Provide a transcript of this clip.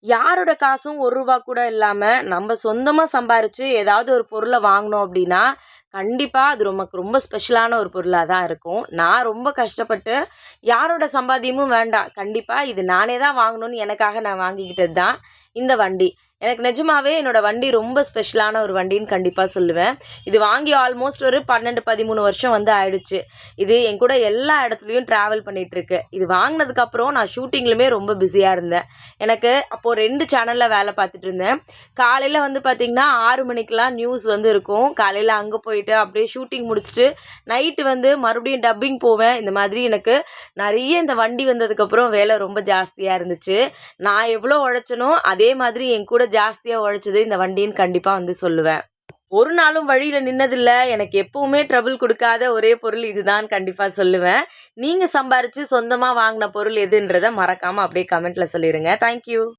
யாரோட காசும் ரூ. 1 கூட இல்லாம, நம்ம சொந்தமா சம்பாரிச்சு ஏதாவது ஒரு பொருள வாங்குனோம் அப்டின்னா, கண்டிப்பா அது நமக்கு ரொம்ப ஸ்பெஷலான ஒரு பொருளா தான் இருக்கும். நான் ரொம்ப கஷ்டப்பட்டு யாரோட சம்பாத்தியமும் வேண்டாம். கண்டிப்பா இது நானே தான் வாங்கணும்னு எனக்காக நான் வாங்கிக்கிட்டது தான் இந்த வண்டி. எனக்கு நிஜமாவே என்னோட வண்டி ரொம்ப ஸ்பெஷலான ஒரு வண்டின்னு கண்டிப்பா சொல்லுவேன். இது வாங்கி ஆல்மோஸ்ட் ஒரு 12, 13 வருஷம் வந்து ஆயிடுச்சு. இது என் கூட எல்லா இடத்துலயும் ட்ராவல் பண்ணிட்டுருக்கு. இது வாங்குனதுக்கப்புறம் நான் ஷூட்டிங்லுமே ரொம்ப பிஸியா இருந்தேன். எனக்கு அப்போ 2 சேனல்ல வேலை பார்த்துட்டு இருந்தேன். காலையில வந்து பார்த்தீங்கன்னா, 6 மணிக்கெல்லாம் நியூஸ் வந்து இருக்கும். காலையில அங்க போயிட்டு அப்படியே ஷூட்டிங் முடிச்சுட்டு, நைட்டு வந்து மறுபடியும் டப்பிங் போவேன். இந்த மாதிரி எனக்கு நெறைய இந்த வண்டி வந்ததுக்கப்புறம் வேலை ரொம்ப ஜாஸ்தியா இருந்துச்சு. நான் எவ்வளோ உழைச்சேனோ, அதே மாதிரி என் கூட ஜாஸ்தியா உழைச்சது இந்த வண்டின்னு கண்டிப்பா வந்து சொல்லுவேன். ஒரு நாளும் வழியில நின்னதில்ல. எனக்கு எப்பவுமே ட்ரபிள் குடுக்காத ஒரே பொருள் இதுதான் கண்டிப்பா சொல்லுவேன். நீங்க சம்பாரிச்சு சொந்தமா வாங்குன பொருள் எதுன்றத மறக்காம அப்படியே கமெண்ட்ல சொல்லிருங்க. Thank you.